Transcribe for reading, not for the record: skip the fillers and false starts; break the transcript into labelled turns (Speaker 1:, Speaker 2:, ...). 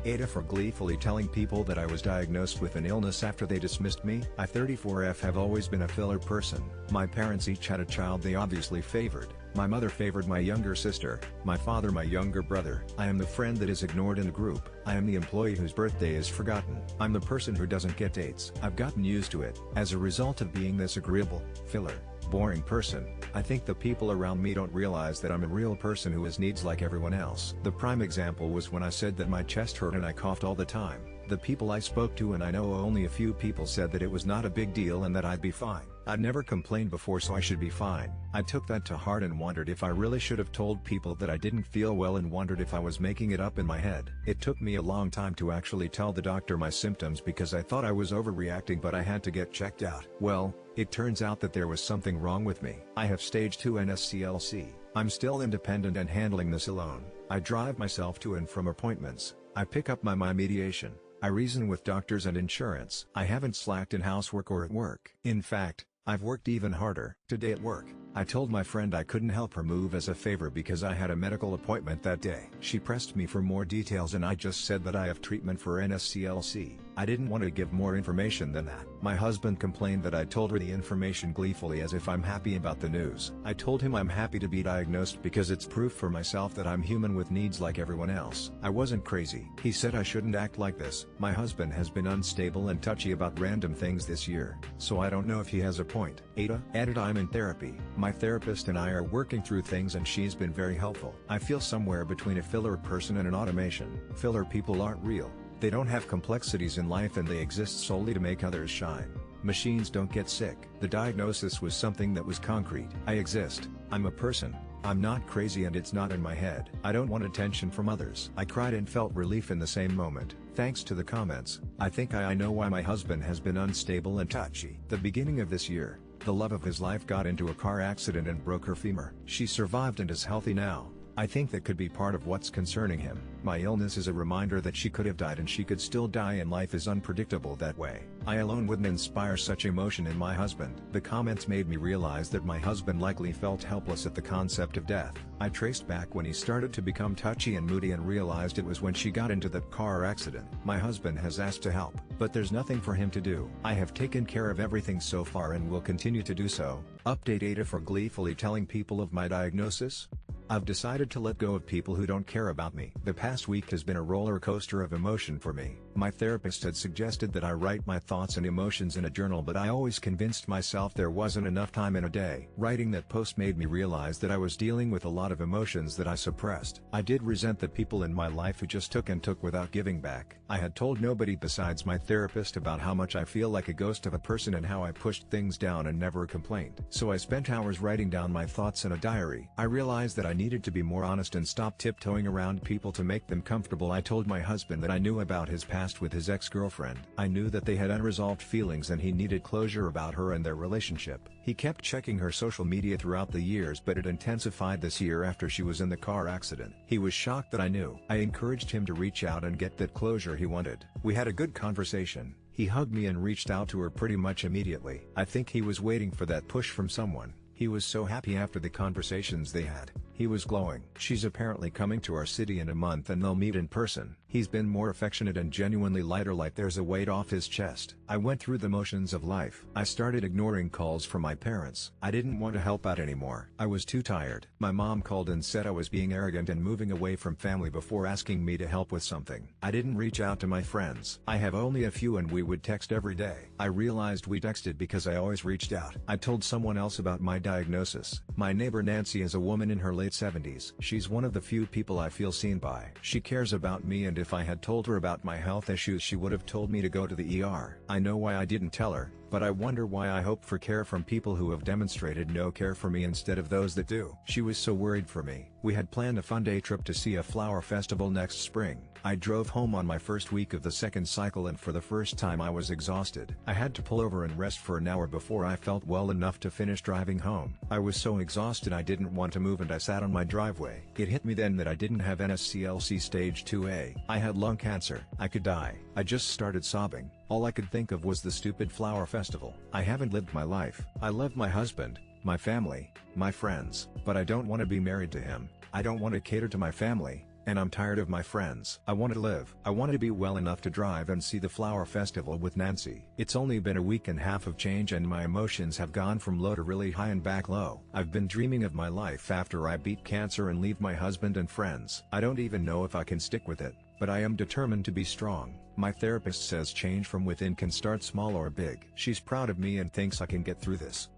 Speaker 1: AITAH for gleefully telling people that I was diagnosed with an illness after they dismissed me. I 34F have always been a filler person. My parents each had a child they obviously favored. My mother favored my younger sister, my father my younger brother. I am the friend that is ignored in a group. I am the employee whose birthday is forgotten. I'm the person who doesn't get dates. I've gotten used to it. As a result of being this agreeable, filler, boring person, I think the people around me don't realize that I'm a real person who has needs like everyone else. The prime example was when I said that my chest hurt and I coughed all the time. The people I spoke to, and I know only a few people, said that it was not a big deal and that I'd be fine. I'd never complained before, so I should be fine. I took that to heart and wondered if I really should have told people that I didn't feel well, and wondered if I was making it up in my head. It took me a long time to actually tell the doctor my symptoms because I thought I was overreacting, but I had to get checked out. Well, it turns out that there was something wrong with me. I have stage 2 NSCLC. I'm still independent and handling this alone. I drive myself to and from appointments. I pick up my medication. I reason with doctors and insurance. I haven't slacked in housework or at work. In fact, I've worked even harder. Today at work, I told my friend I couldn't help her move as a favor because I had a medical appointment that day. She pressed me for more details and I just said that I have treatment for NSCLC. I didn't want to give more information than that. My husband complained that I told her the information gleefully as if I'm happy about the news. I told him I'm happy to be diagnosed because it's proof for myself that I'm human with needs like everyone else. I wasn't crazy. He said I shouldn't act like this. My husband has been unstable and touchy about random things this year, so I don't know if he has a point. AITAH AITAH I'm in therapy. My therapist and I are working through things and she's been very helpful. I feel somewhere between a filler person and an automation. Filler people aren't real. They don't have complexities in life and they exist solely to make others shine. Machines don't get sick. The diagnosis was something that was concrete. I exist. I'm a person. I'm not crazy and it's not in my head. I don't want attention from others. I cried and felt relief in the same moment. Thanks to the comments, I think I know why my husband has been unstable and touchy. The beginning of this year, the love of his life got into a car accident and broke her femur. She survived and is healthy now. I think that could be part of what's concerning him. My illness is a reminder that she could have died and she could still die, and life is unpredictable that way. I alone wouldn't inspire such emotion in my husband. The comments made me realize that my husband likely felt helpless at the concept of death. I traced back when he started to become touchy and moody and realized it was when she got into that car accident. My husband has asked to help, but there's nothing for him to do. I have taken care of everything so far and will continue to do so. Update AITAH for gleefully telling people of my diagnosis. I've decided to let go of people who don't care about me. The past week has been a roller coaster of emotion for me. My therapist had suggested that I write my thoughts and emotions in a journal, but I always convinced myself there wasn't enough time in a day. Writing that post made me realize that I was dealing with a lot of emotions that I suppressed. I did resent the people in my life who just took and took without giving back. I had told nobody besides my therapist about how much I feel like a ghost of a person and how I pushed things down and never complained. So I spent hours writing down my thoughts in a diary. I realized that I needed to be more honest and stop tiptoeing around people to make them comfortable. I told my husband that I knew about his past with his ex-girlfriend. I knew that they had unresolved feelings and he needed closure about her and their relationship. He kept checking her social media throughout the years, but it intensified this year after she was in the car accident. He was shocked that I knew. I encouraged him to reach out and get that closure he wanted. We had a good conversation. He hugged me and reached out to her pretty much immediately. I think he was waiting for that push from someone. He was so happy after the conversations they had. He was glowing. She's apparently coming to our city in a month and they'll meet in person. He's been more affectionate and genuinely lighter, like there's a weight off his chest. I went through the motions of life. I started ignoring calls from my parents. I didn't want to help out anymore. I was too tired. My mom called and said I was being arrogant and moving away from family before asking me to help with something. I didn't reach out to my friends. I have only a few and we would text every day. I realized we texted because I always reached out. I told someone else about my diagnosis. My neighbor Nancy is a woman in her late 70s. She's one of the few people I feel seen by. She cares about me, and if I had told her about my health issues she would have told me to go to the ER. I know why I didn't tell her, but I wonder why I hope for care from people who have demonstrated no care for me instead of those that do. She was so worried for me. We had planned a fun-day trip to see a flower festival next spring. I drove home on my first week of the second cycle and for the first time I was exhausted. I had to pull over and rest for an hour before I felt well enough to finish driving home. I was so exhausted I didn't want to move and I sat on my driveway. It hit me then that I didn't have NSCLC stage 2A. I had lung cancer. I could die. I just started sobbing. All I could think of was the stupid flower festival. I haven't lived my life. I love my husband, my family, my friends, but I don't want to be married to him. I don't want to cater to my family, And I'm tired of my friends. I want to live. I want to be well enough to drive and see the flower festival with Nancy. It's only been a week and a half of change and my emotions have gone from low to really high and back low. I've been dreaming of my life after I beat cancer and leave my husband and friends. I don't even know if I can stick with it, but I am determined to be strong. My therapist says change from within can start small or big. She's proud of me and thinks I can get through this.